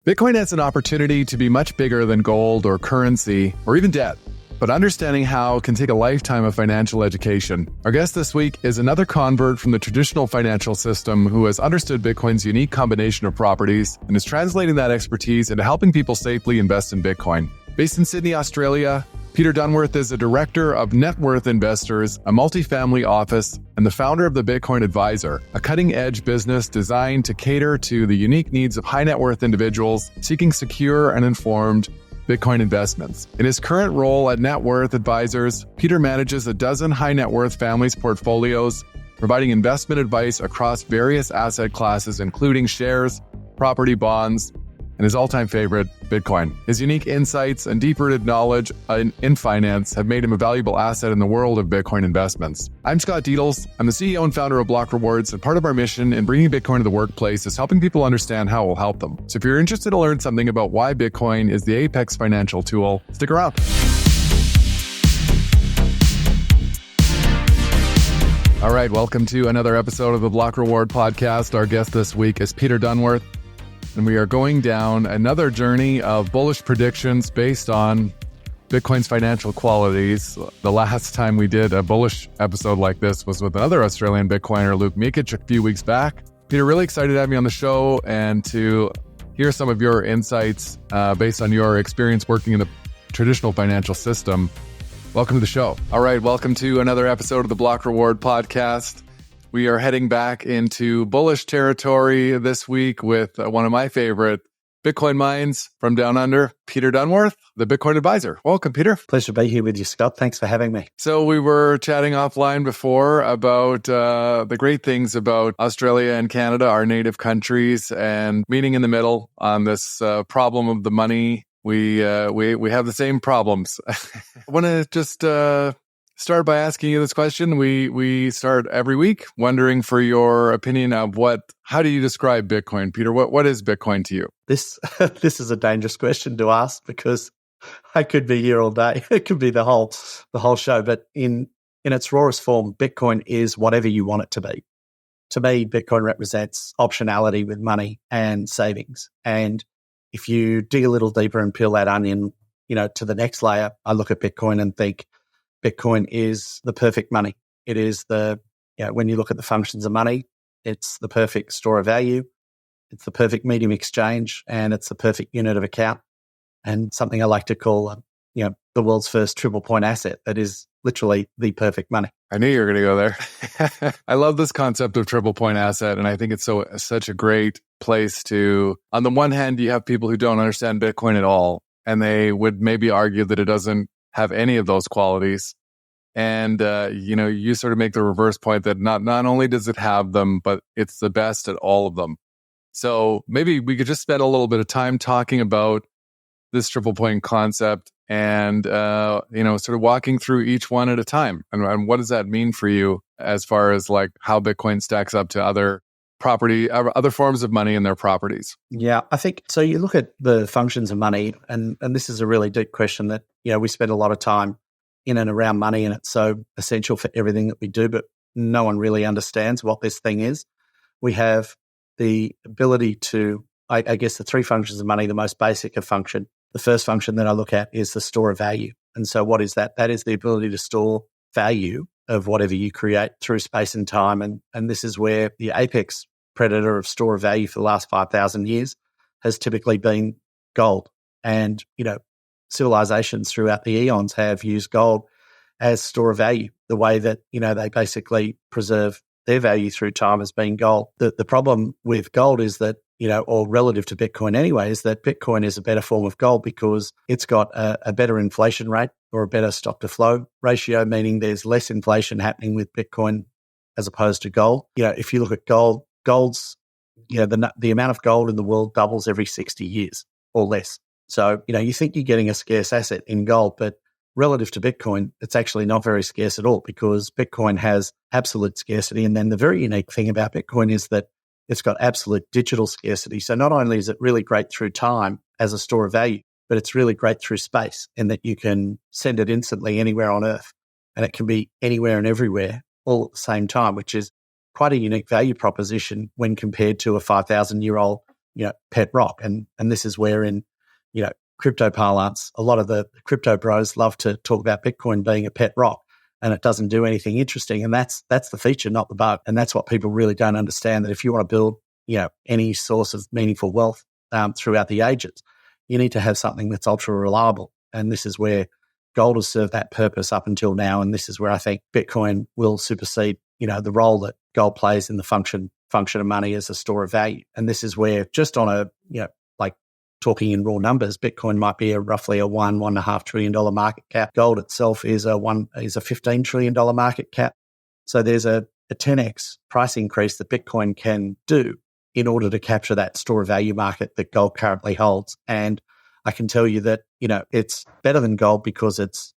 Bitcoin has an opportunity to be much bigger than gold or currency or even debt, but understanding how can take a lifetime of financial education. Our guest this week is another convert from the traditional financial system who has understood Bitcoin's unique combination of properties and is translating that expertise into helping people safely invest in Bitcoin. Based in Sydney, Australia, Peter Dunworth is a Director of Networth Advisors, a multifamily office, and the founder of the Bitcoin Advisor, a cutting-edge business designed to cater to the unique needs of high-net-worth individuals seeking secure and informed Bitcoin investments. In his current role at Networth Advisors, Peter manages a dozen high-net-worth families' portfolios, providing investment advice across various asset classes, including shares, property, bonds, and his all-time favorite, Bitcoin. His unique insights and deep-rooted knowledge in finance have made him a valuable asset in the world of Bitcoin investments. I'm Scott Dedels. I'm the CEO and founder of Block Rewards, and part of our mission in bringing Bitcoin to the workplace is helping people understand how it will help them. So if you're interested to learn something about why Bitcoin is the apex financial tool, stick around. All right, welcome to another episode of the Block Reward podcast. Our guest this week is Peter Dunworth, and we are going down another journey of bullish predictions based on Bitcoin's financial qualities. The last time we did a bullish episode like this was with another Australian Bitcoiner, Luke Mikic, a few weeks back. Peter, really excited to have you on the show and to hear some of your insights based on your experience working in the traditional financial system. Welcome to the show. All right, welcome to another episode of the Block Reward podcast. We are heading back into bullish territory this week with one of my favorite Bitcoin minds from down under, Peter Dunworth, the Bitcoin Advisor. Welcome, Peter. Pleasure to be here with you, Scott. Thanks for having me. So we were chatting offline before about the great things about Australia and Canada, our native countries, and meeting in the middle on this problem of the money. We have the same problems. I want to just start by asking you this question. We start every week wondering for your opinion of how do you describe Bitcoin, Peter? What is Bitcoin to you? This is a dangerous question to ask because I could be here all day. It could be the whole show. But in its rawest form, Bitcoin is whatever you want it to be. To me, Bitcoin represents optionality with money and savings. And if you dig a little deeper and peel that onion, to the next layer, I look at Bitcoin and think Bitcoin is the perfect money. It is when you look at the functions of money, it's the perfect store of value, it's the perfect medium exchange, and it's the perfect unit of account. And something I like to call, the world's first triple point asset that is literally the perfect money. I knew you were going to go there. I love this concept of triple point asset, and I think it's such a great place to, on the one hand, you have people who don't understand Bitcoin at all, and they would maybe argue that it doesn't have any of those qualities. And, you sort of make the reverse point that not only does it have them, but it's the best at all of them. So maybe we could just spend a little bit of time talking about this triple point concept and, sort of walking through each one at a time. And what does that mean for you as far as like how Bitcoin stacks up to other forms of money and their properties? Yeah, I think so. You look at the functions of money, and this is a really deep question that, we spend a lot of time in and around money, and it's so essential for everything that we do, but no one really understands what this thing is. We have the ability to, I guess the three functions of money, the most basic of function. The first function that I look at is the store of value. And so what is that? That is the ability to store value of whatever you create through space and time. And this is where the apex predator of store of value for the last 5,000 years has typically been gold. And, civilizations throughout the eons have used gold as store of value, the way that, they basically preserve their value through time as being gold. The problem with gold is that, or relative to Bitcoin anyway, is that Bitcoin is a better form of gold because it's got a better inflation rate or a better stock to flow ratio, meaning there's less inflation happening with Bitcoin as opposed to gold. If you look at gold's, the amount of gold in the world doubles every 60 years or less. So, you think you're getting a scarce asset in gold, but relative to Bitcoin, it's actually not very scarce at all because Bitcoin has absolute scarcity. And then the very unique thing about Bitcoin is that it's got absolute digital scarcity. So not only is it really great through time as a store of value, but it's really great through space in that you can send it instantly anywhere on Earth, and it can be anywhere and everywhere all at the same time, which is quite a unique value proposition when compared to a 5,000-year-old pet rock. And this is where in, crypto parlance, a lot of the crypto bros love to talk about Bitcoin being a pet rock and it doesn't do anything interesting. And that's the feature, not the bug. And that's what people really don't understand, that if you want to build, any source of meaningful wealth throughout the ages, you need to have something that's ultra reliable. And this is where gold has served that purpose up until now. And this is where I think Bitcoin will supersede, the role that gold plays in the function of money as a store of value. And this is where, just on a, like talking in raw numbers, Bitcoin might be roughly a $1.5 trillion market cap. Gold itself is a $15 trillion market cap. So there's a 10x price increase that Bitcoin can do in order to capture that store of value market that gold currently holds. And I can tell you that, it's better than gold because it's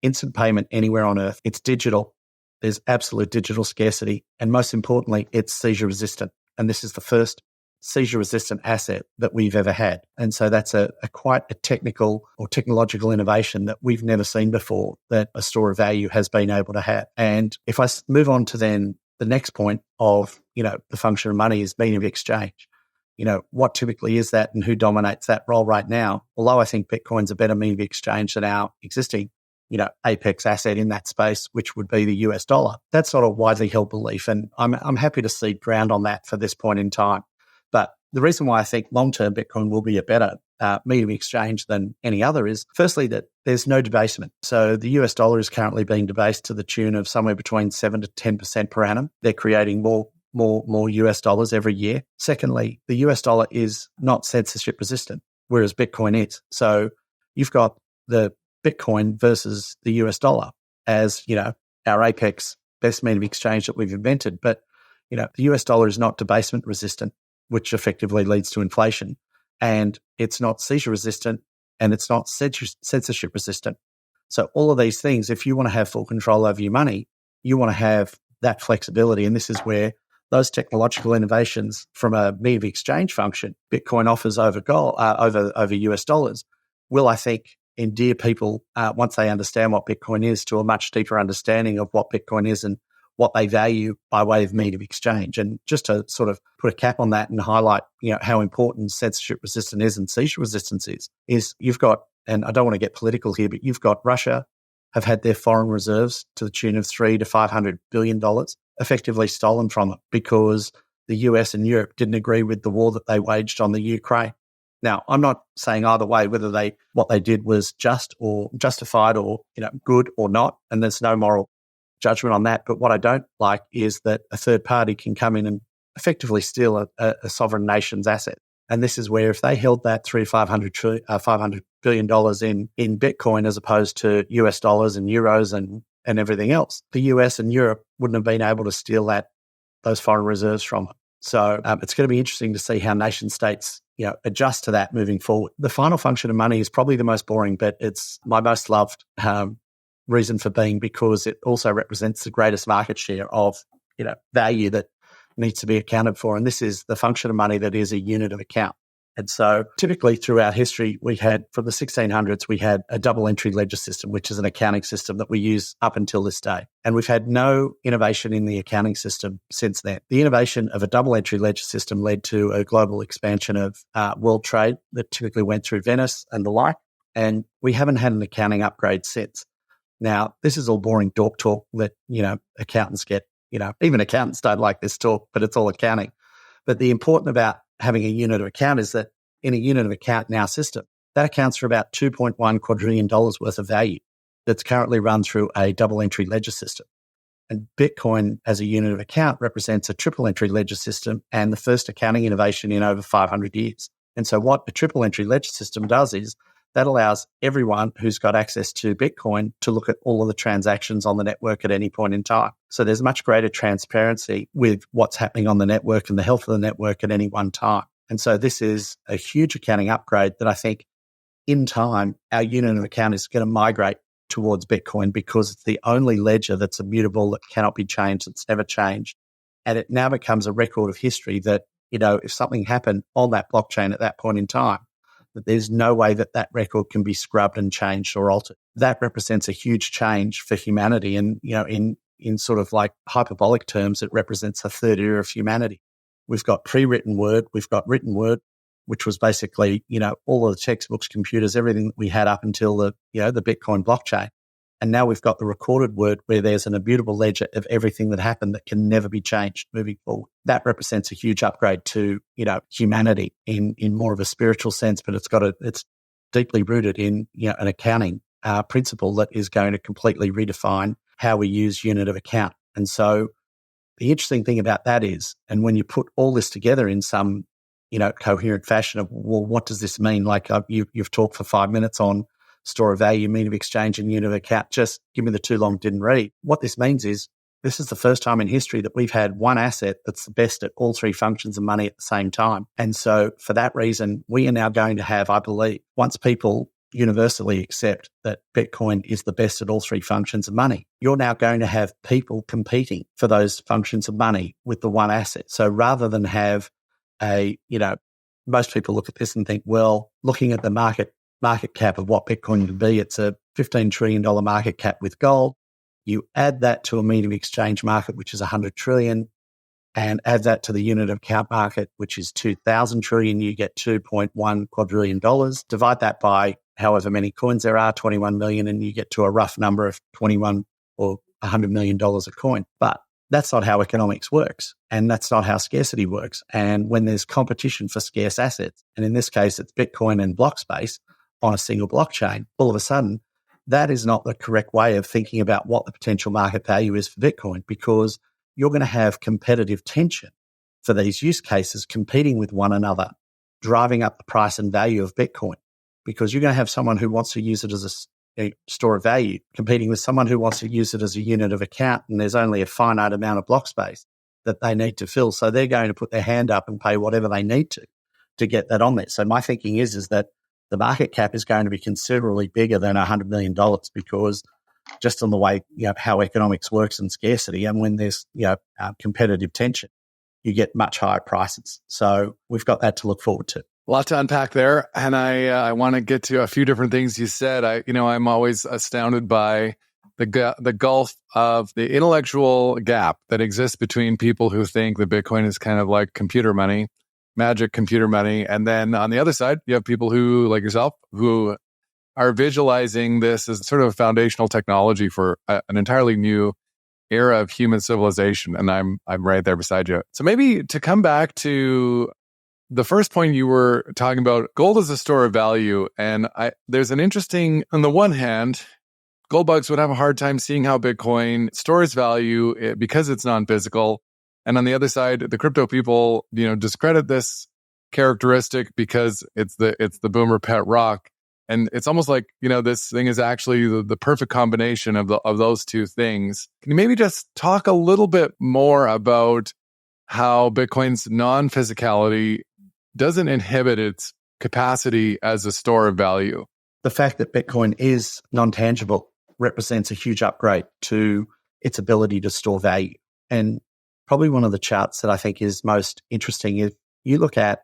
instant payment anywhere on earth. It's digital. There's absolute digital scarcity. And most importantly, it's seizure resistant. And this is the first seizure resistant asset that we've ever had. And so that's a quite a technical or technological innovation that we've never seen before, that a store of value has been able to have. And if I move on to then the next point of, the function of money is medium of exchange. What typically is that and who dominates that role right now? Although I think Bitcoin's a better medium of exchange than our existing, apex asset in that space, which would be the US dollar. That's not a widely held belief. And I'm happy to cede ground on that for this point in time. But the reason why I think long-term Bitcoin will be a better medium of exchange than any other is, firstly, that there's no debasement. So the US dollar is currently being debased to the tune of somewhere between 7 to 10% per annum. They're creating more US dollars every year. Secondly, the US dollar is not censorship resistant, whereas Bitcoin is. So you've got the Bitcoin versus the US dollar as, our apex best medium of exchange that we've invented. But, the US dollar is not debasement resistant, which effectively leads to inflation. And it's not seizure resistant, and it's not censorship resistant. So all of these things, if you want to have full control over your money, you want to have that flexibility. And this is where those technological innovations from a medium of exchange function Bitcoin offers over gold, over US dollars, will, I think, endear people, once they understand what Bitcoin is, to a much deeper understanding of what Bitcoin is and what they value by way of medium of exchange. And just to sort of put a cap on that and highlight, how important censorship resistance is and seizure resistance is you've got, and I don't want to get political here, but you've got Russia have had their foreign reserves to the tune of $300 to $500 billion effectively stolen from it because the US and Europe didn't agree with the war that they waged on the Ukraine. Now, I'm not saying either way whether what they did was just or justified or good or not, and there's no moral judgment on that. But what I don't like is that a third party can come in and effectively steal a sovereign nation's asset. And this is where if they held that $500 billion in Bitcoin as opposed to US dollars and euros and everything else, the US and Europe wouldn't have been able to steal those foreign reserves from them. So it's going to be interesting to see how nation states adjust to that moving forward. The final function of money is probably the most boring, but it's my most loved reason for being, because it also represents the greatest market share of value that needs to be accounted for. And this is the function of money that is a unit of account. And so typically throughout history, we had, from the 1600s, we had a double entry ledger system, which is an accounting system that we use up until this day. And we've had no innovation in the accounting system since then. The innovation of a double entry ledger system led to a global expansion of world trade that typically went through Venice and the like. And we haven't had an accounting upgrade since. Now, this is all boring dork talk that, accountants get, even accountants don't like this talk, but it's all accounting. But the important about having a unit of account is that in a unit of account in our system, that accounts for about $2.1 quadrillion worth of value that's currently run through a double entry ledger system. And Bitcoin as a unit of account represents a triple entry ledger system and the first accounting innovation in over 500 years. And so what a triple entry ledger system does is that allows everyone who's got access to Bitcoin to look at all of the transactions on the network at any point in time. So there's much greater transparency with what's happening on the network and the health of the network at any one time. And so this is a huge accounting upgrade that I think in time, our unit of account is going to migrate towards Bitcoin because it's the only ledger that's immutable, that cannot be changed, it's never changed. And it now becomes a record of history that, if something happened on that blockchain at that point in time, that there's no way that that record can be scrubbed and changed or altered. That represents a huge change for humanity. And, in sort of like hyperbolic terms, it represents a third era of humanity. We've got pre-written word, we've got written word, which was basically, all of the textbooks, computers, everything that we had up until the Bitcoin blockchain. And now we've got the recorded word where there's an immutable ledger of everything that happened that can never be changed moving forward. That represents a huge upgrade to, humanity in more of a spiritual sense, but it's deeply rooted in, an accounting principle that is going to completely redefine how we use unit of account. And so the interesting thing about that is, and when you put all this together in some, coherent fashion of, well, what does this mean? Like you've talked for 5 minutes on store of value, mean of exchange, and unit of account. Just give me the too long, didn't read. What this means is this is the first time in history that we've had one asset that's the best at all three functions of money at the same time. And so for that reason, we are now going to have, I believe, once people universally accept that Bitcoin is the best at all three functions of money, you're now going to have people competing for those functions of money with the one asset. So rather than have most people look at this and think, well, looking at the market cap of what Bitcoin would be, it's a $15 trillion market cap with gold. You add that to a mean of exchange market, which is 100 trillion, and add that to the unit of account market, which is 2,000 trillion, you get $2.1 quadrillion. Divide that by however many coins there are, 21 million, and you get to a rough number of 21 or $100 million a coin. But that's not how economics works, and that's not how scarcity works. And when there's competition for scarce assets, and in this case, it's Bitcoin and block space on a single blockchain, all of a sudden, that is not the correct way of thinking about what the potential market value is for Bitcoin, because you're going to have competitive tension for these use cases competing with one another, driving up the price and value of Bitcoin, because you're going to have someone who wants to use it as a store of value competing with someone who wants to use it as a unit of account, and there's only a finite amount of block space that they need to fill. So they're going to put their hand up and pay whatever they need to get that on there. So my thinking is that the market cap is going to be considerably bigger than $100 million, because just on the way, how economics works and scarcity, and when there's, competitive tension, you get much higher prices. So we've got that to look forward to. A lot to unpack there, and I want to get to a few different things you said. I'm always astounded by the gulf of the intellectual gap that exists between people who think that Bitcoin is kind of like computer money, magic computer money, and then on the other side, you have people who, like yourself, who are visualizing this as sort of a foundational technology for an entirely new era of human civilization. And I'm right there beside you. So maybe to come back to the first point you were talking about, gold as a store of value. And there's an interesting, on the one hand, gold bugs would have a hard time seeing how Bitcoin stores value because it's non-physical. And on the other side, the crypto people, discredit this characteristic because it's the boomer pet rock. And it's almost like, this thing is actually the perfect combination of those two things. Can you maybe just talk a little bit more about how Bitcoin's non-physicality doesn't inhibit its capacity as a store of value? The fact that Bitcoin is non-tangible represents a huge upgrade to its ability to store value. And probably one of the charts that I think is most interesting is you look at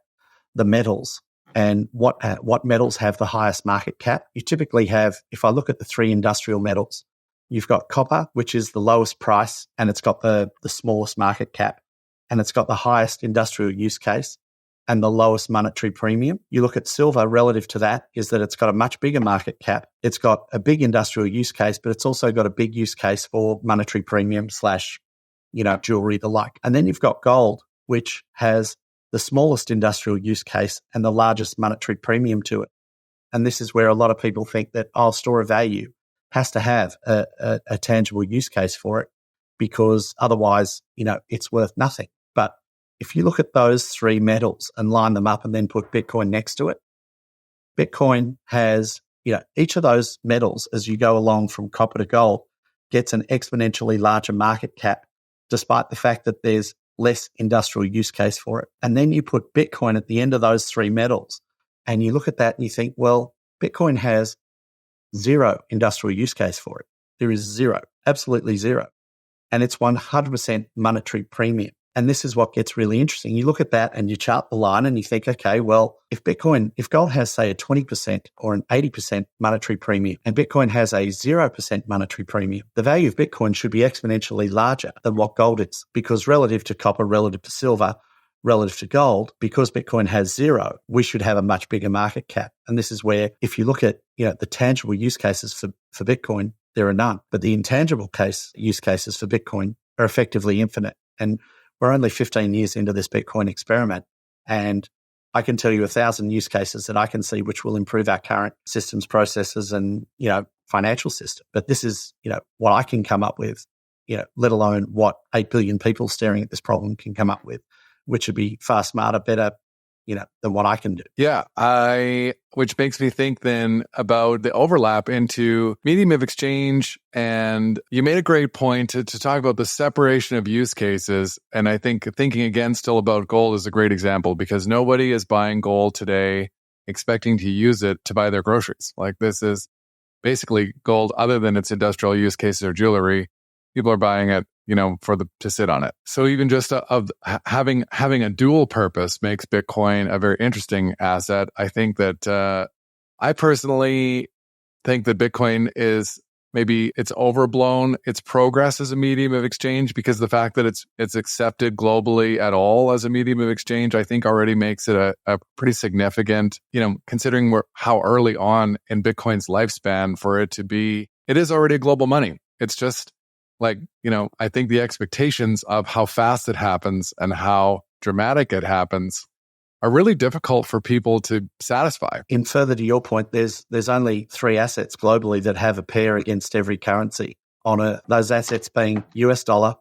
the metals and what metals have the highest market cap. You typically have, if I look at the three industrial metals, you've got copper, which is the lowest price, and it's got the smallest market cap, and it's got the highest industrial use case and the lowest monetary premium. You look at silver relative to that is that it's got a much bigger market cap. It's got a big industrial use case, but it's also got a big use case for monetary premium / jewelry, the like. And then you've got gold, which has the smallest industrial use case and the largest monetary premium to it. And this is where a lot of people think that store of value has to have a tangible use case for it, because otherwise, it's worth nothing. But if you look at those three metals and line them up and then put Bitcoin next to it, Bitcoin has, each of those metals, as you go along from copper to gold, gets an exponentially larger market cap, despite the fact that there's less industrial use case for it. And then you put Bitcoin at the end of those three metals, and you look at that and you think, well, Bitcoin has zero industrial use case for it. There is zero, absolutely zero. And it's 100% monetary premium. And this is what gets really interesting. You look at that and you chart the line and you think, okay, well, if gold has, say, a 20% or an 80% monetary premium and Bitcoin has a 0% monetary premium, the value of Bitcoin should be exponentially larger than what gold is, because relative to copper, relative to silver, relative to gold, because Bitcoin has zero, we should have a much bigger market cap. And this is where, if you look at the tangible use cases for Bitcoin, there are none. But the intangible use cases for Bitcoin are effectively infinite. And we're only 15 years into this Bitcoin experiment. And I can tell you 1,000 use cases that I can see which will improve our current systems, processes, and, financial system. But this is, what I can come up with, let alone what 8 billion people staring at this problem can come up with, which would be far smarter, better, than what I can do. Yeah, which makes me think then about the overlap into medium of exchange. And you made a great point to talk about the separation of use cases. And I think thinking again still about gold is a great example, because nobody is buying gold today expecting to use it to buy their groceries. Like, this is basically gold other than its industrial use cases or jewelry. People are buying it, to sit on it. So even just of having a dual purpose makes Bitcoin a very interesting asset. I think that I personally think that Bitcoin is it's overblown its progress as a medium of exchange, because the fact that it's accepted globally at all as a medium of exchange, I think already makes it a pretty significant, considering how early on in Bitcoin's lifespan for it to be, it is already a global money. It's just I think the expectations of how fast it happens and how dramatic it happens are really difficult for people to satisfy. In further to your point, there's only 3 assets globally that have a pair against every currency those assets being US dollar,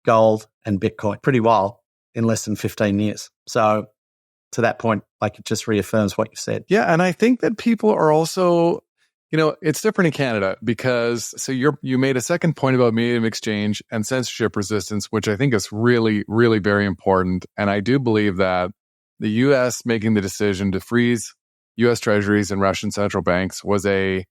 gold, and Bitcoin. Pretty wild in less than 15 years. So to that point, it just reaffirms what you said. Yeah, and I think that people are also, it's different in Canada, because you made a second point about medium exchange and censorship resistance, which I think is really, really very important. And I do believe that the U.S. making the decision to freeze U.S. treasuries and Russian central banks was a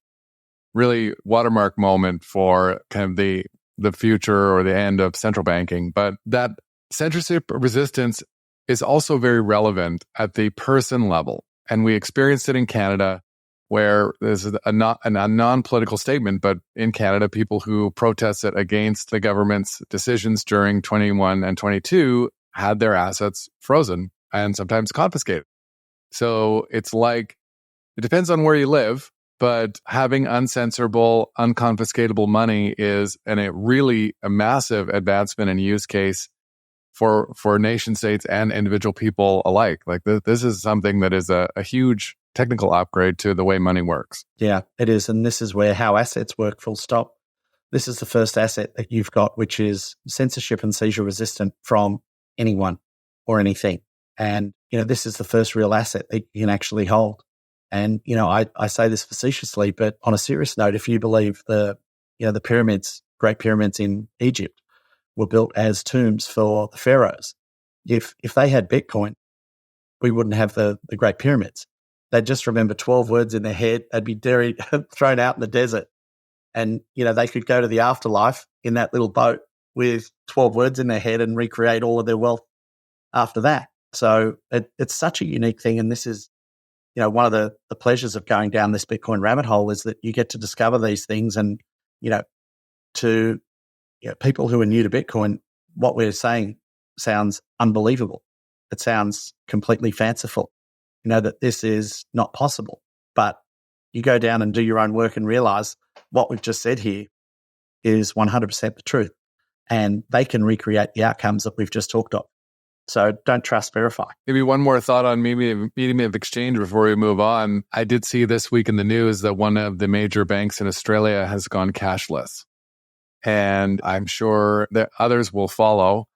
really watermark moment for kind of the future or the end of central banking. But that censorship resistance is also very relevant at the person level. And we experienced it in Canada, where there's a non-political statement, but in Canada, people who protested against the government's decisions during 21 and 22 had their assets frozen and sometimes confiscated. So it depends on where you live, but having uncensorable, unconfiscatable money is really a massive advancement in use case for nation states and individual people alike. This is something that is a huge technical upgrade to the way money works. Yeah, it is. And this is where how assets work, full stop. This is the first asset that you've got, which is censorship and seizure resistant from anyone or anything. And, this is the first real asset that you can actually hold. And, I say this facetiously, but on a serious note, if you believe the pyramids, Great Pyramids in Egypt were built as tombs for the pharaohs, if they had Bitcoin, we wouldn't have the Great Pyramids. They'd just remember 12 words in their head. They'd be thrown out in the desert. And, they could go to the afterlife in that little boat with 12 words in their head and recreate all of their wealth after that. So it's such a unique thing. And this is, one of the pleasures of going down this Bitcoin rabbit hole is that you get to discover these things. And, to people who are new to Bitcoin, what we're saying sounds unbelievable. It sounds completely fanciful. That this is not possible. But you go down and do your own work and realize what we've just said here is 100% the truth. And they can recreate the outcomes that we've just talked of. So don't trust, verify. Maybe one more thought on medium of exchange before we move on. I did see this week in the news that one of the major banks in Australia has gone cashless. And I'm sure that others will follow.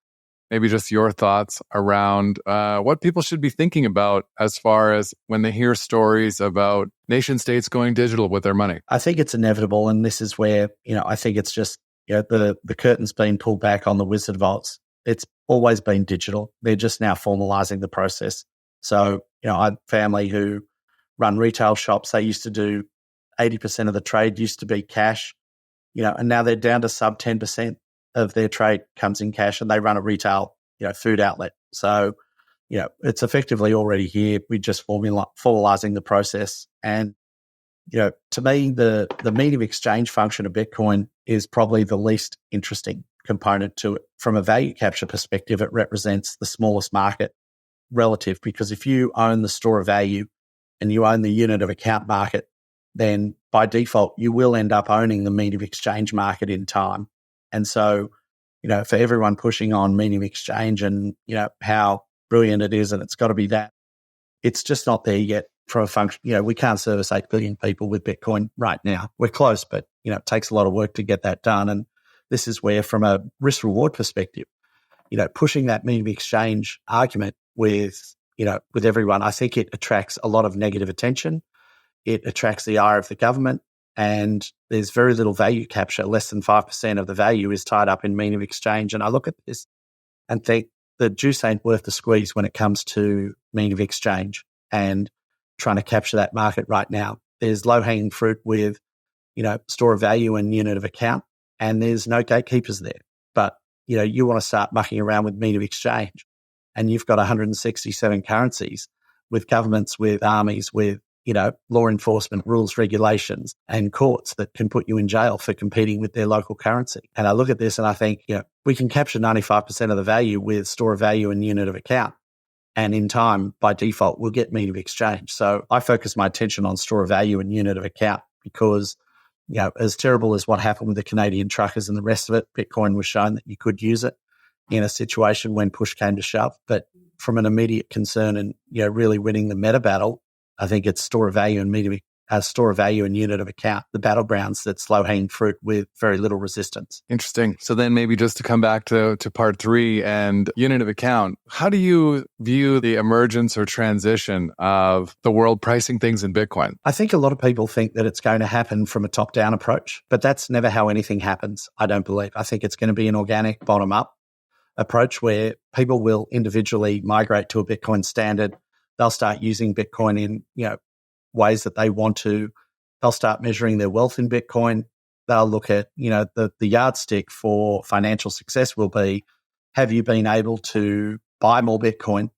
Maybe just your thoughts around what people should be thinking about as far as when they hear stories about nation states going digital with their money. I think it's inevitable. And this is where, I think it's just, the curtain's been pulled back on the wizard vaults. It's always been digital. They're just now formalizing the process. So, I have family who run retail shops. They used to do 80% of the trade used to be cash, and now they're down to sub 10%. Of their trade comes in cash, and they run a retail, food outlet. So, it's effectively already here. We're just formalizing the process. And, to me, the medium exchange function of Bitcoin is probably the least interesting component to it. From a value capture perspective, it represents the smallest market relative, because if you own the store of value and you own the unit of account market, then by default, you will end up owning the mean of exchange market in time. And so, for everyone pushing on mean of exchange and, how brilliant it is and it's got to be that, it's just not there yet from a function. We can't service 8 billion people with Bitcoin right now. We're close, but, it takes a lot of work to get that done. And this is where, from a risk reward perspective, pushing that mean of exchange argument with everyone, I think it attracts a lot of negative attention. It attracts the ire of the government, and there's very little value capture. Less than 5% of the value is tied up in mean of exchange. And I look at this and think the juice ain't worth the squeeze when it comes to mean of exchange and trying to capture that market right now. There's low-hanging fruit with, store of value and unit of account, and there's no gatekeepers there. But, you want to start mucking around with mean of exchange, and you've got 167 currencies with governments, with armies, with, law enforcement, rules, regulations, and courts that can put you in jail for competing with their local currency. And I look at this and I think, we can capture 95% of the value with store of value and unit of account. And in time, by default, we'll get mean of exchange. So I focus my attention on store of value and unit of account because, as terrible as what happened with the Canadian truckers and the rest of it, Bitcoin was shown that you could use it in a situation when push came to shove. But from an immediate concern and, really winning the meta battle, I think it's store of value and store of value and unit of account, the battlegrounds that's low-hanging fruit with very little resistance. Interesting. So then maybe just to come back to part 3 and unit of account, how do you view the emergence or transition of the world pricing things in Bitcoin? I think a lot of people think that it's going to happen from a top-down approach, but that's never how anything happens, I don't believe. I think it's going to be an organic bottom-up approach where people will individually migrate to a Bitcoin standard. They'll start using Bitcoin in, ways that they want to. They'll start measuring their wealth in Bitcoin. They'll look at, the yardstick for financial success will be, have you been able to buy more Bitcoin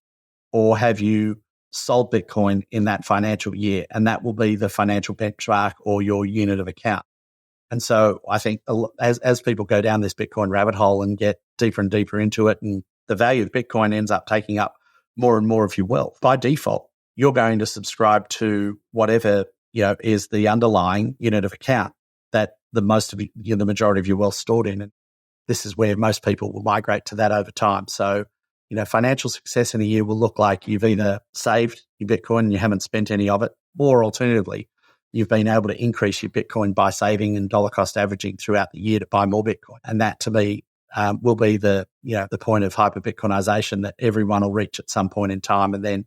or have you sold Bitcoin in that financial year? And that will be the financial benchmark or your unit of account. And so I think as people go down this Bitcoin rabbit hole and get deeper and deeper into it, and the value of Bitcoin ends up taking up more and more of your wealth, by default, you're going to subscribe to whatever, is the underlying unit of account that the majority of your wealth stored in. And this is where most people will migrate to that over time. So, financial success in a year will look like you've either saved your Bitcoin and you haven't spent any of it, or alternatively, you've been able to increase your Bitcoin by saving and dollar cost averaging throughout the year to buy more Bitcoin. And that, to me, will be the point of hyper Bitcoinization that everyone will reach at some point in time. And then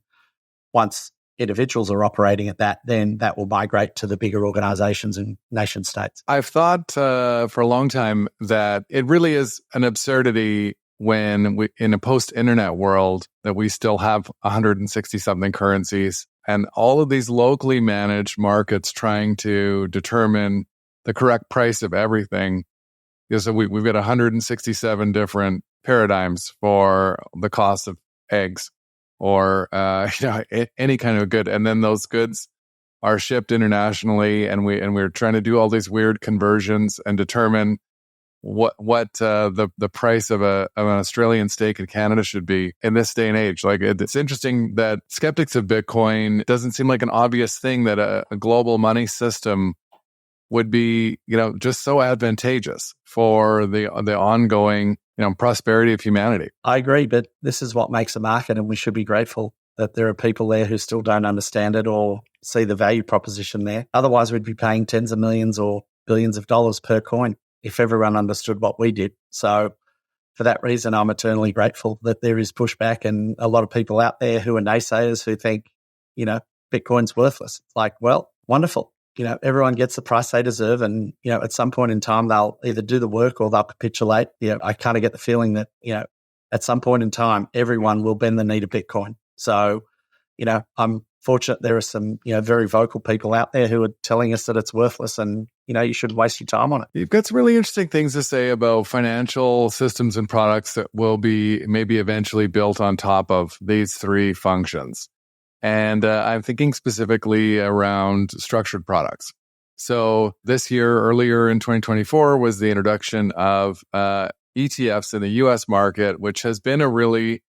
once individuals are operating at that, then that will migrate to the bigger organizations and nation states. I've thought for a long time that it really is an absurdity when we, in a post-internet world, that we still have 160-something currencies and all of these locally managed markets trying to determine the correct price of everything. So we've got 167 different paradigms for the cost of eggs or any kind of good, and then those goods are shipped internationally, and we're trying to do all these weird conversions and determine what the price of an Australian steak in Canada should be in this day and age. Like, it's interesting that skeptics of Bitcoin doesn't seem like an obvious thing that a global money system would be, just so advantageous for the ongoing, prosperity of humanity. I agree, but this is what makes a market, and we should be grateful that there are people there who still don't understand it or see the value proposition there. Otherwise, we'd be paying tens of millions or billions of dollars per coin if everyone understood what we did. So for that reason, I'm eternally grateful that there is pushback and a lot of people out there who are naysayers who think, Bitcoin's worthless. It's like, well, wonderful. Everyone gets the price they deserve, and, at some point in time, they'll either do the work or they'll capitulate. I kind of get the feeling that, at some point in time, everyone will bend the knee to Bitcoin. So, I'm fortunate there are some, very vocal people out there who are telling us that it's worthless and, you shouldn't waste your time on it. You've got some really interesting things to say about financial systems and products that will be maybe eventually built on top of these 3 functions. And I'm thinking specifically around structured products. So this year, earlier in 2024, was the introduction of ETFs in the U.S. market, which has been a really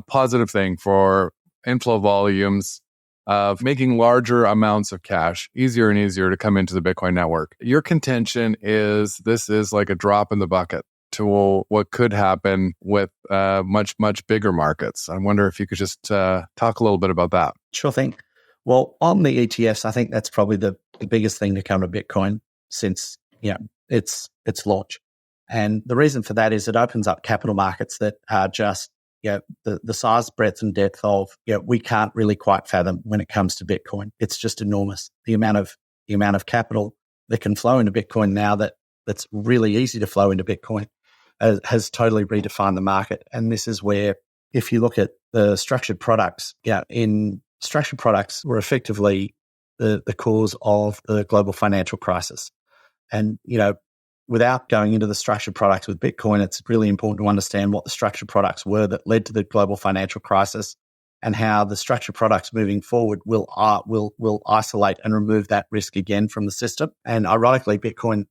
positive thing for inflow volumes of making larger amounts of cash easier and easier to come into the Bitcoin network. Your contention is this is like a drop in the bucket to what could happen with much, much bigger markets. I wonder if you could just talk a little bit about that. Sure thing. Well, on the ETFs, I think that's probably the biggest thing to come to Bitcoin since its launch. And the reason for that is it opens up capital markets that are just the size, breadth, and depth of we can't really quite fathom when it comes to Bitcoin. It's just enormous. The amount of capital that can flow into Bitcoin now that's really easy to flow into Bitcoin has totally redefined the market. And this is where, if you look at the structured products, structured products were effectively the cause of the global financial crisis. And, without going into the structured products with Bitcoin, it's really important to understand what the structured products were that led to the global financial crisis and how the structured products moving forward will isolate and remove that risk again from the system. And ironically, Bitcoin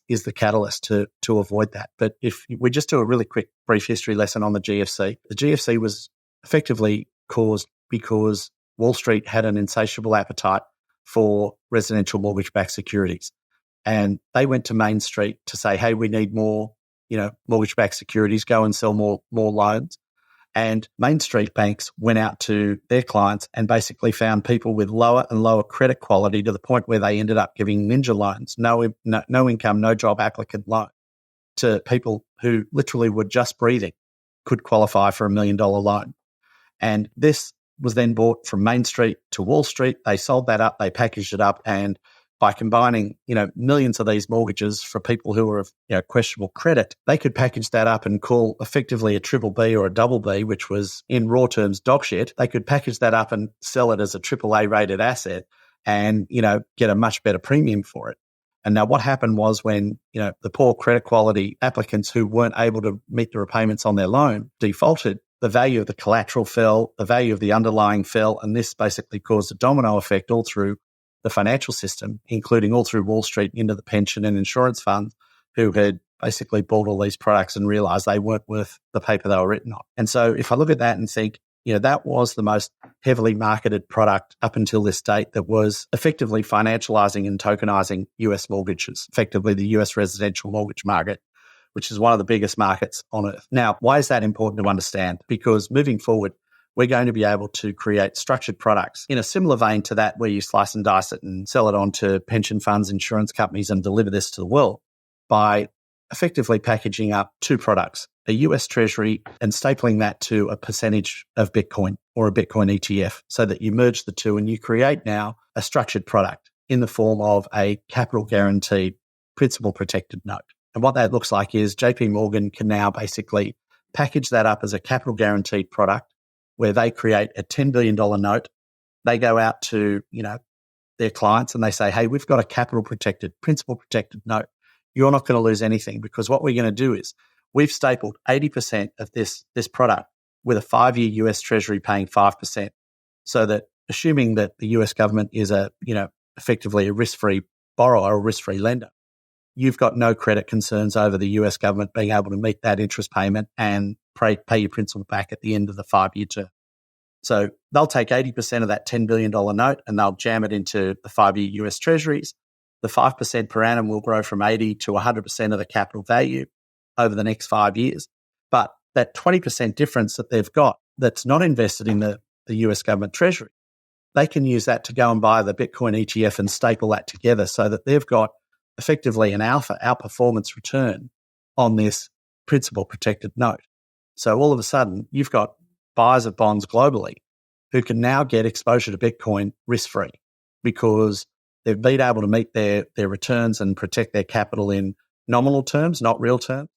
is the catalyst to avoid that. But if we just do a really quick brief history lesson on the GFC was effectively caused because Wall Street had an insatiable appetite for residential mortgage-backed securities. And they went to Main Street to say, hey, we need more, mortgage-backed securities, go and sell more loans. And Main Street banks went out to their clients and basically found people with lower and lower credit quality to the point where they ended up giving ninja loans, no income, no job applicant loan to people who literally were just breathing, could qualify for $1 million loan. And this was then bought from Main Street to Wall Street. They sold that up, they packaged it up, and by combining, millions of these mortgages for people who were of questionable credit, they could package that up and call effectively a triple B or a double B, which was in raw terms dog shit. They could package that up and sell it as a triple A rated asset and, get a much better premium for it. And now what happened was when, the poor credit quality applicants who weren't able to meet the repayments on their loan defaulted, the value of the collateral fell, the value of the underlying fell, and this basically caused a domino effect all through the financial system, including all through Wall Street into the pension and insurance funds who had basically bought all these products and realized they weren't worth the paper they were written on. And so if I look at that and think, that was the most heavily marketed product up until this date that was effectively financializing and tokenizing US mortgages, effectively the US residential mortgage market, which is one of the biggest markets on earth. Now, why is that important to understand? Because moving forward, we're going to be able to create structured products in a similar vein to that where you slice and dice it and sell it on to pension funds, insurance companies, and deliver this to the world by effectively packaging up two products, a US Treasury and stapling that to a percentage of Bitcoin or a Bitcoin ETF so that you merge the two and you create now a structured product in the form of a capital guaranteed principal protected note. And what that looks like is JP Morgan can now basically package that up as a capital guaranteed product where they create a $10 billion note. They go out to, their clients and they say, hey, we've got a capital protected, principal protected note. You're not going to lose anything because what we're going to do is we've stapled 80% of this product with a 5-year US Treasury paying 5%. So that assuming that the US government is effectively a risk-free borrower or risk-free lender, you've got no credit concerns over the US government being able to meet that interest payment and pay your principal back at the end of the 5-year term. So they'll take 80% of that $10 billion note and they'll jam it into the 5-year US Treasuries. The 5% per annum will grow from 80 to 100% of the capital value over the next 5 years. But that 20% difference that they've got that's not invested in the US government Treasury, they can use that to go and buy the Bitcoin ETF and staple that together so that they've got effectively an outperformance return on this principal protected note. So all of a sudden, you've got buyers of bonds globally who can now get exposure to Bitcoin risk-free because they've been able to meet their returns and protect their capital in nominal terms, not real terms,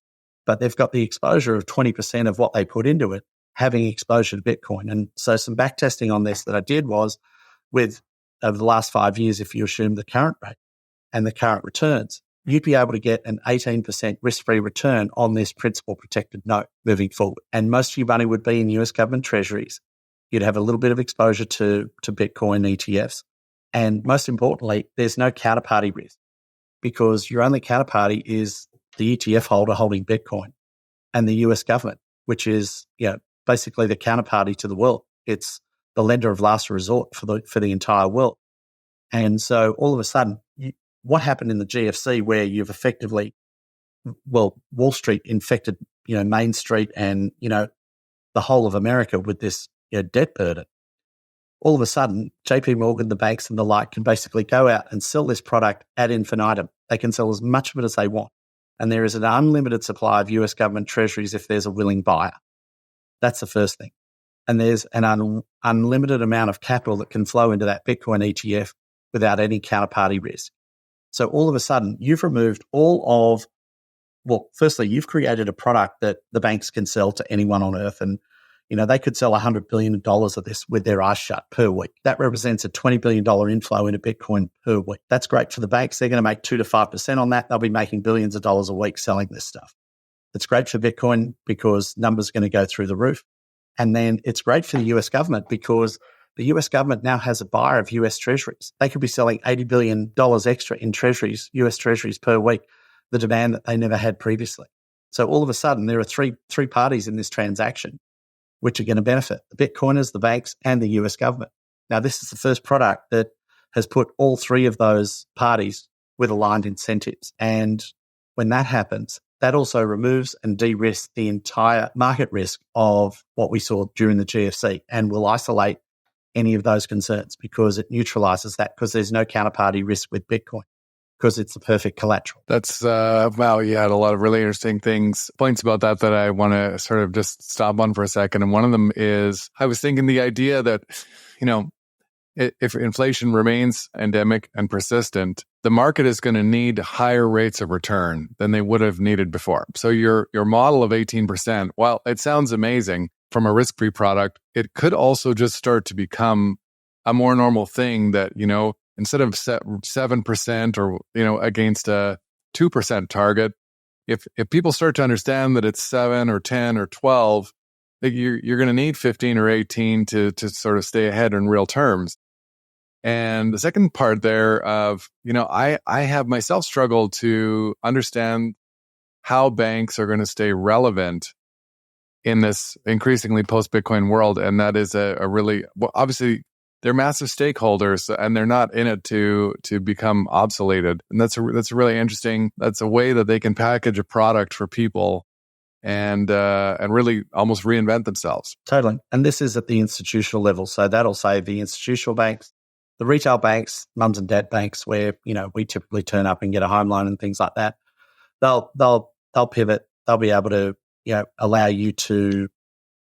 but they've got the exposure of 20% of what they put into it having exposure to Bitcoin. And so some backtesting on this that I did was with over the last 5 years, if you assume the current rate and the current returns, you'd be able to get an 18% risk-free return on this principal protected note moving forward. And most of your money would be in US government treasuries. You'd have a little bit of exposure to Bitcoin ETFs. And most importantly, there's no counterparty risk because your only counterparty is the ETF holder holding Bitcoin and the US government, which is, basically the counterparty to the world. It's the lender of last resort for the entire world. And so all of a sudden, what happened in the GFC, where you've effectively, Wall Street infected, Main Street and, the whole of America with this debt burden. All of a sudden, JP Morgan, the banks and the like can basically go out and sell this product ad infinitum. They can sell as much of it as they want. And there is an unlimited supply of US government treasuries if there's a willing buyer. That's the first thing. And there's an unlimited amount of capital that can flow into that Bitcoin ETF without any counterparty risk. So all of a sudden, you've removed firstly, you've created a product that the banks can sell to anyone on earth. And, they could sell $100 billion of this with their eyes shut per week. That represents a $20 billion inflow into Bitcoin per week. That's great for the banks. They're going to make 2 to 5% on that. They'll be making billions of dollars a week selling this stuff. It's great for Bitcoin because numbers are going to go through the roof. And then it's great for the US government because the US government now has a buyer of US treasuries. They could be selling $80 billion extra in treasuries, US treasuries per week, the demand that they never had previously. So all of a sudden, there are three parties in this transaction which are going to benefit: the Bitcoiners, the banks, and the US government. Now, this is the first product that has put all three of those parties with aligned incentives. And when that happens, that also removes and de-risks the entire market risk of what we saw during the GFC and will isolate any of those concerns because it neutralizes that, because there's no counterparty risk with Bitcoin because it's the perfect collateral. That's, wow, you had a lot of really interesting points about that I want to sort of just stop on for a second. And one of them is, I was thinking the idea that, if inflation remains endemic and persistent, the market is going to need higher rates of return than they would have needed before. So your model of 18%, while it sounds amazing from a risk-free product, it could also just start to become a more normal thing that, instead of 7% or, against a 2% target, if people start to understand that it's 7 or 10 or 12, that you're going to need 15 or 18 to sort of stay ahead in real terms. And the second part there of, I have myself struggled to understand how banks are going to stay relevant in this increasingly post-Bitcoin world. And that is a really, obviously, they're massive stakeholders and they're not in it to become obsoleted. And that's really interesting. That's a way that they can package a product for people and really almost reinvent themselves. Totally. And this is at the institutional level. So that'll save the institutional banks, the retail banks, mums and dad banks, where, we typically turn up and get a home loan and things like that. They'll pivot. They'll be able to, allow you to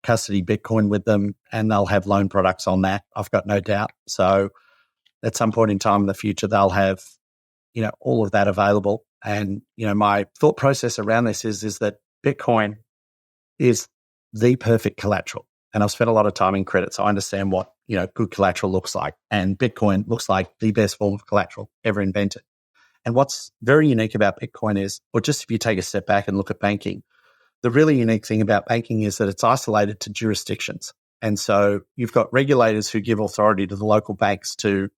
custody Bitcoin with them, and they'll have loan products on that. I've got no doubt. So at some point in time in the future, they'll have, all of that available. And, my thought process around this is that Bitcoin is the perfect collateral. And I've spent a lot of time in credit, so I understand what, good collateral looks like. And Bitcoin looks like the best form of collateral ever invented. And what's very unique about Bitcoin is, or just if you take a step back and look at banking, the really unique thing about banking is that it's isolated to jurisdictions. And so you've got regulators who give authority to the local banks to,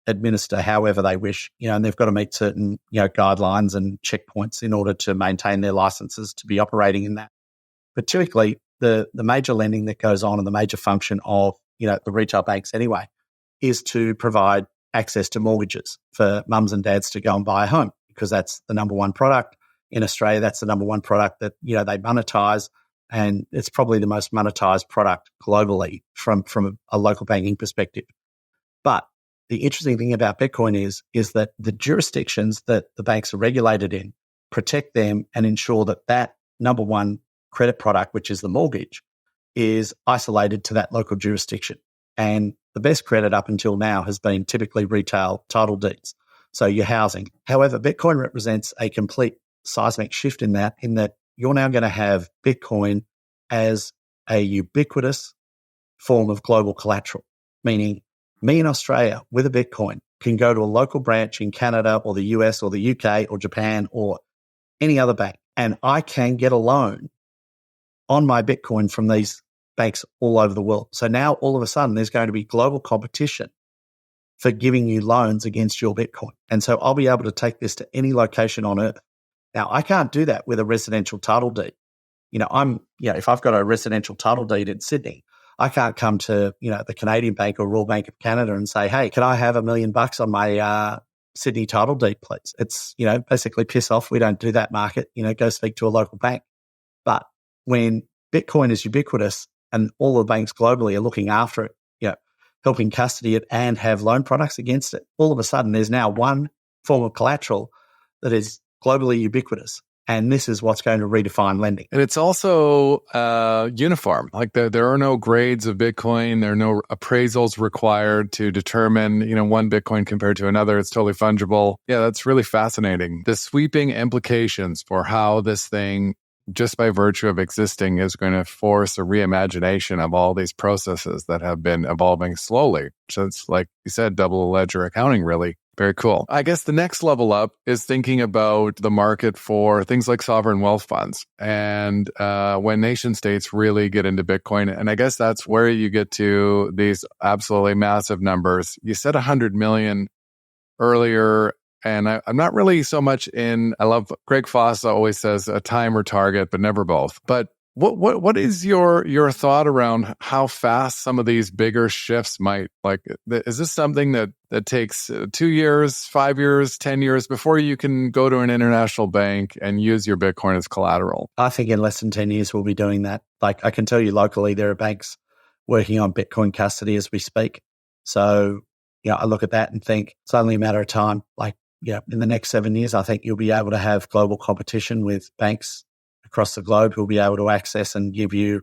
administer however they wish, and they've got to meet certain, guidelines and checkpoints in order to maintain their licenses to be operating in that. But typically, the major lending that goes on and the major function of, the retail banks anyway, is to provide access to mortgages for mums and dads to go and buy a home, because that's the number one product. In Australia, that's the number one product that, they monetize, and it's probably the most monetized product globally from a local banking perspective. But the interesting thing about Bitcoin is that the jurisdictions that the banks are regulated in protect them and ensure that number one credit product, which is the mortgage, is isolated to that local jurisdiction. And the best credit up until now has been typically retail title deeds, so your housing. However, Bitcoin represents a complete seismic shift in that you're now going to have Bitcoin as a ubiquitous form of global collateral, meaning me in Australia with a Bitcoin can go to a local branch in Canada or the US or the UK or Japan or any other bank, and I can get a loan on my Bitcoin from these banks all over the world. So now all of a sudden there's going to be global competition for giving you loans against your Bitcoin. And so I'll be able to take this to any location on earth. Now, I can't do that with a residential title deed. if I've got a residential title deed in Sydney, I can't come to, the Canadian Bank or Royal Bank of Canada and say, hey, can I have $1 million on my Sydney title deed, please? It's, basically piss off. We don't do that market, go speak to a local bank. But when Bitcoin is ubiquitous and all the banks globally are looking after it, helping custody it and have loan products against it, all of a sudden there's now one form of collateral that is globally ubiquitous. And this is what's going to redefine lending. And it's also uniform. Like there are no grades of Bitcoin. There are no appraisals required to determine, one Bitcoin compared to another. It's totally fungible. Yeah, that's really fascinating. The sweeping implications for how this thing, just by virtue of existing, is going to force a reimagination of all these processes that have been evolving slowly. So it's like you said, double ledger accounting, really. Very cool. I guess the next level up is thinking about the market for things like sovereign wealth funds and when nation states really get into Bitcoin. And I guess that's where you get to these absolutely massive numbers. You said 100 million earlier. And I'm not really so much I love Greg Foss always says a time or target, but never both. But what is your thought around how fast some of these bigger shifts might, is this something that takes 2 years, 5 years, 10 years before you can go to an international bank and use your Bitcoin as collateral? I think in less than 10 years, we'll be doing that. Like I can tell you locally, there are banks working on Bitcoin custody as we speak. So, I look at that and think it's only a matter of time. In the next 7 years, I think you'll be able to have global competition with banks across the globe who'll be able to access and give you,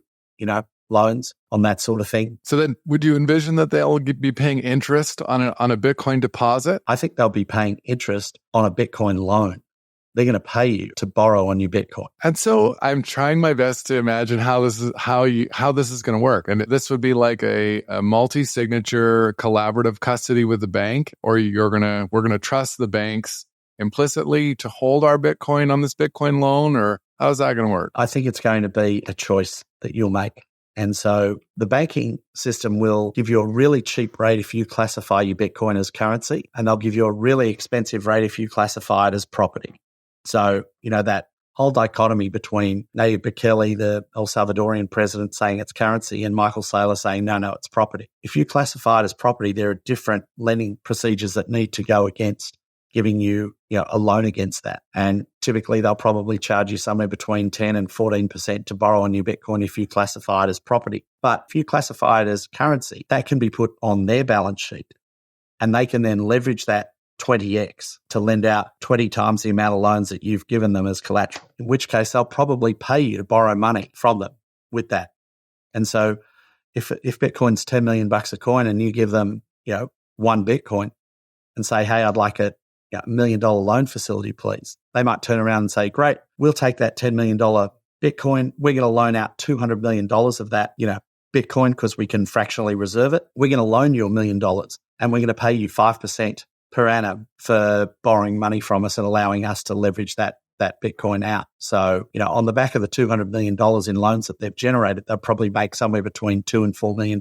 loans on that sort of thing. So then would you envision that they'll be paying interest on a Bitcoin deposit? I think they'll be paying interest on a Bitcoin loan. They're going to pay you to borrow on your Bitcoin. And so I'm trying my best to imagine how this is going to work. And this would be like a multi-signature collaborative custody with the bank, or we're going to trust the banks implicitly to hold our Bitcoin on this Bitcoin loan, or how's that going to work? I think it's going to be a choice that you'll make. And so the banking system will give you a really cheap rate if you classify your Bitcoin as currency, and they'll give you a really expensive rate if you classify it as property. So, that whole dichotomy between Nayib Bukele, the El Salvadorian president, saying it's currency, and Michael Saylor saying, no, it's property. If you classify it as property, there are different lending procedures that need to go against giving you, a loan against that. And typically they'll probably charge you somewhere between 10 and 14% to borrow on your Bitcoin if you classify it as property. But if you classify it as currency, that can be put on their balance sheet, and they can then leverage that 20x to lend out 20 times the amount of loans that you've given them as collateral, in which case they'll probably pay you to borrow money from them with that. And so if Bitcoin's $10 million a coin and you give them, one Bitcoin and say, hey, I'd like a $1 million loan facility, please. They might turn around and say, great, we'll take that $10 million Bitcoin. We're going to loan out $200 million of that, Bitcoin, because we can fractionally reserve it. We're going to loan you $1 million, and we're going to pay you 5% per annum for borrowing money from us and allowing us to leverage that Bitcoin out. So, on the back of the $200 million in loans that they've generated, they'll probably make somewhere between $2 and $4 million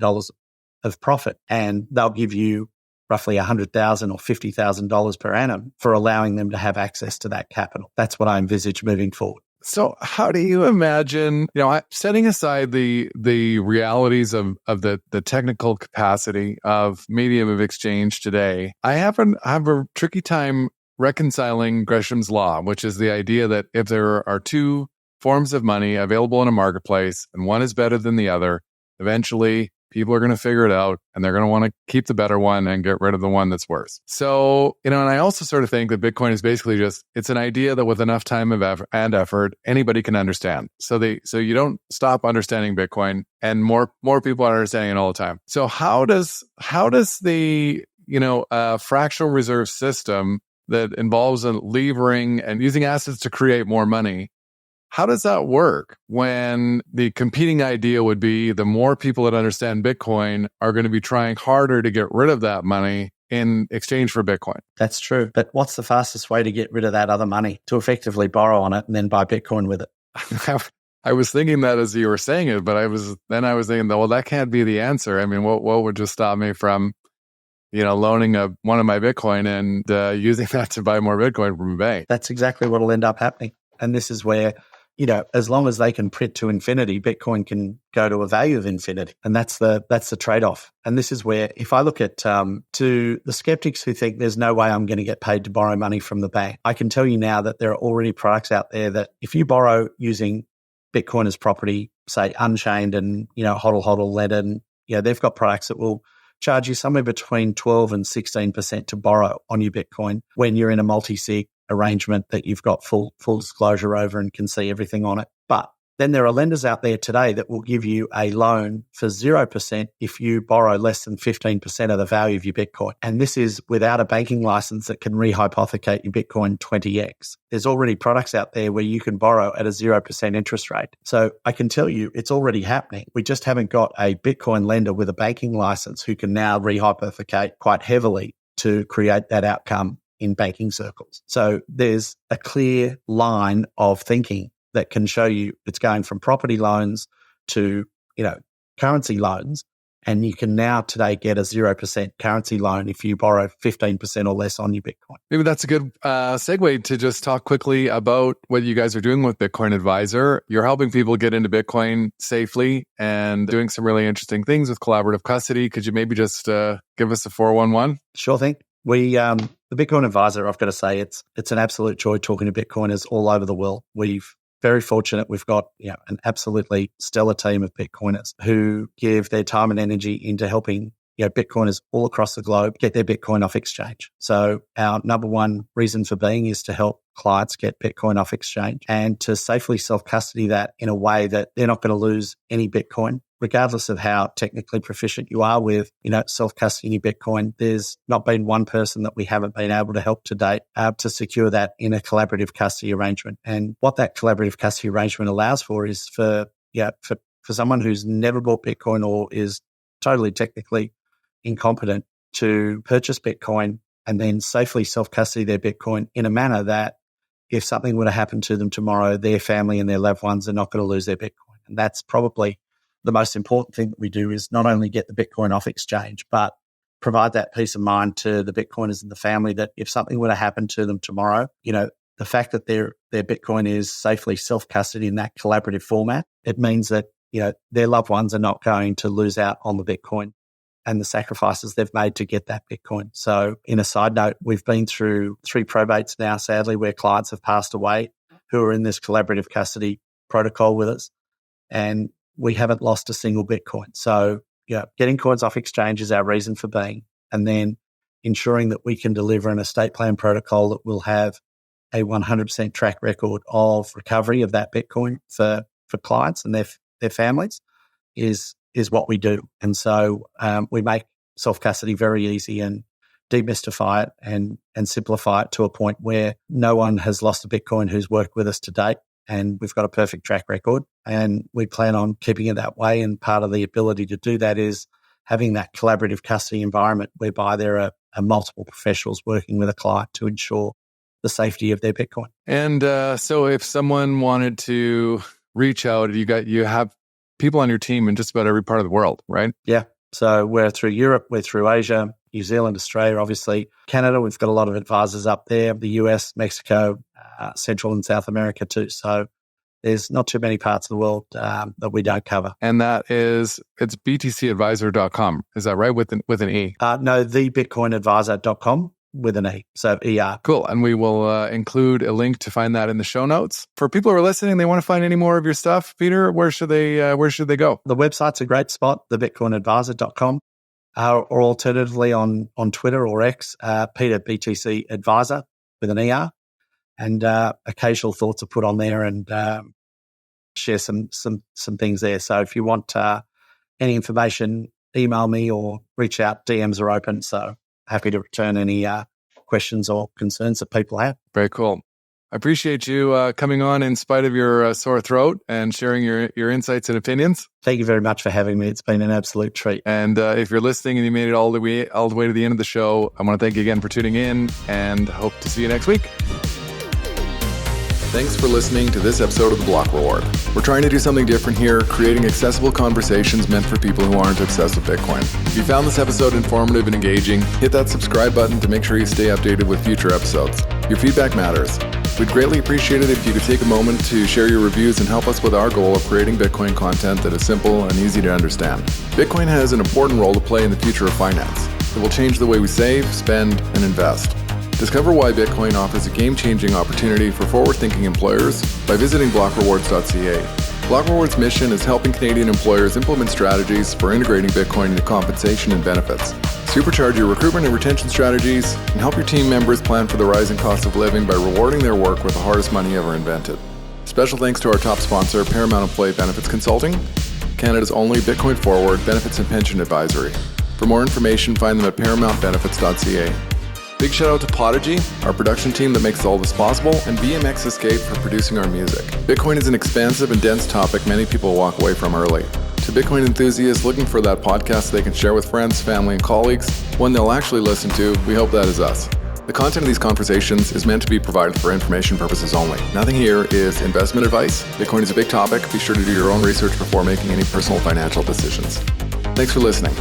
of profit. And they'll give you roughly $100,000 or $50,000 per annum for allowing them to have access to that capital. That's what I envisage moving forward. So how do you imagine, setting aside the realities of the technical capacity of medium of exchange today, I have a tricky time reconciling Gresham's law, which is the idea that if there are two forms of money available in a marketplace and one is better than the other, eventually people are going to figure it out, and they're going to want to keep the better one and get rid of the one that's worse. So, and I also sort of think that Bitcoin is basically it's an idea that with enough time and effort, anybody can understand. So you don't stop understanding Bitcoin, and more people are understanding it all the time. So how does the, fractional reserve system that involves a levering and using assets to create more money, how does that work when the competing idea would be the more people that understand Bitcoin are going to be trying harder to get rid of that money in exchange for Bitcoin? That's true. But what's the fastest way to get rid of that other money? To effectively borrow on it and then buy Bitcoin with it. I was thinking that as you were saying it, but I was thinking, well, that can't be the answer. I mean, what would just stop me from, loaning one of my Bitcoin and using that to buy more Bitcoin from a bank? That's exactly what will end up happening. And this is where as long as they can print to infinity, Bitcoin can go to a value of infinity. And that's the trade-off. And this is where, if I look at to the skeptics who think there's no way I'm going to get paid to borrow money from the bank, I can tell you now that there are already products out there that if you borrow using Bitcoin as property, say Unchained and, HODL, Led, and, they've got products that will charge you somewhere between 12 and 16% to borrow on your Bitcoin when you're in a multi-sig arrangement that you've got full disclosure over and can see everything on it. But then there are lenders out there today that will give you a loan for 0% if you borrow less than 15% of the value of your Bitcoin. And this is without a banking license that can rehypothecate your Bitcoin 20x. There's already products out there where you can borrow at a 0% interest rate. So I can tell you it's already happening. We just haven't got a Bitcoin lender with a banking license who can now rehypothecate quite heavily to create that outcome in banking circles. So there's a clear line of thinking that can show you it's going from property loans to, currency loans. And you can now today get a 0% currency loan if you borrow 15% or less on your Bitcoin. Maybe that's a good segue to just talk quickly about what you guys are doing with Bitcoin Advisor. You're helping people get into Bitcoin safely and doing some really interesting things with collaborative custody. Could you maybe just give us a 411? Sure thing. We, the Bitcoin Advisor, I've got to say, it's an absolute joy talking to Bitcoiners all over the world. We've very fortunate. We've got an absolutely stellar team of Bitcoiners who give their time and energy into helping Bitcoiners all across the globe get their Bitcoin off exchange. So our number one reason for being is to help clients get Bitcoin off exchange and to safely self-custody that in a way that they're not going to lose any Bitcoin. Regardless of how technically proficient you are with, self-custodying your Bitcoin, there's not been one person that we haven't been able to help to date to secure that in a collaborative custody arrangement. And what that collaborative custody arrangement allows for is for someone who's never bought Bitcoin or is totally technically incompetent to purchase Bitcoin and then safely self-custody their Bitcoin in a manner that if something were to happen to them tomorrow, their family and their loved ones are not going to lose their Bitcoin. And that's probably the most important thing that we do is not only get the Bitcoin off exchange, but provide that peace of mind to the Bitcoiners and the family that if something were to happen to them tomorrow, the fact that their Bitcoin is safely self-custody in that collaborative format, it means that, their loved ones are not going to lose out on the Bitcoin and the sacrifices they've made to get that Bitcoin. So in a side note, we've been through 3 probates now, sadly, where clients have passed away who are in this collaborative custody protocol with us. And we haven't lost a single Bitcoin. So, getting coins off exchange is our reason for being, and then ensuring that we can deliver an estate plan protocol that will have a 100% track record of recovery of that Bitcoin for clients and their families is what we do. And so we make self-custody very easy and demystify it and simplify it to a point where no one has lost a Bitcoin who's worked with us to date. And we've got a perfect track record and we plan on keeping it that way. And part of the ability to do that is having that collaborative custody environment whereby there are multiple professionals working with a client to ensure the safety of their Bitcoin. And so if someone wanted to reach out, you have people on your team in just about every part of the world, right? Yeah. So we're through Europe, we're through Asia, New Zealand, Australia, obviously. Canada, we've got a lot of advisors up there, the US, Mexico, Central and South America too. So there's not too many parts of the world that we don't cover. And it's btcadvisor.com. Is that right? With an E? No, thebitcoinadvisor.com with an E. So ER. Cool. And we will include a link to find that in the show notes. For people who are listening, they want to find any more of your stuff, Peter, where should they go? The website's a great spot, thebitcoinadvisor.com. Or alternatively on Twitter or X, Peter BTC Advisor with an ER. And occasional thoughts are put on there and share some things there. So if you want any information, email me or reach out. DMs are open. So happy to return any questions or concerns that people have. Very cool. I appreciate you coming on in spite of your sore throat and sharing your insights and opinions. Thank you very much for having me. It's been an absolute treat. And if you're listening and you made it all the way to the end of the show, I want to thank you again for tuning in and hope to see you next week. Thanks for listening to this episode of The Block Reward. We're trying to do something different here, creating accessible conversations meant for people who aren't obsessed with Bitcoin. If you found this episode informative and engaging, hit that subscribe button to make sure you stay updated with future episodes. Your feedback matters. We'd greatly appreciate it if you could take a moment to share your reviews and help us with our goal of creating Bitcoin content that is simple and easy to understand. Bitcoin has an important role to play in the future of finance. It will change the way we save, spend, and invest. Discover why Bitcoin offers a game-changing opportunity for forward-thinking employers by visiting blockrewards.ca. Block Rewards' mission is helping Canadian employers implement strategies for integrating Bitcoin into compensation and benefits, supercharge your recruitment and retention strategies, and help your team members plan for the rising cost of living by rewarding their work with the hardest money ever invented. Special thanks to our top sponsor, Paramount Employee Benefits Consulting, Canada's only Bitcoin forward benefits and pension advisory. For more information, find them at paramountbenefits.ca. Big shout out to Podigy, our production team that makes all this possible, and BMX Escape for producing our music. Bitcoin is an expansive and dense topic many people walk away from early. To Bitcoin enthusiasts looking for that podcast they can share with friends, family, and colleagues, one they'll actually listen to, we hope that is us. The content of these conversations is meant to be provided for information purposes only. Nothing here is investment advice. Bitcoin is a big topic. Be sure to do your own research before making any personal financial decisions. Thanks for listening.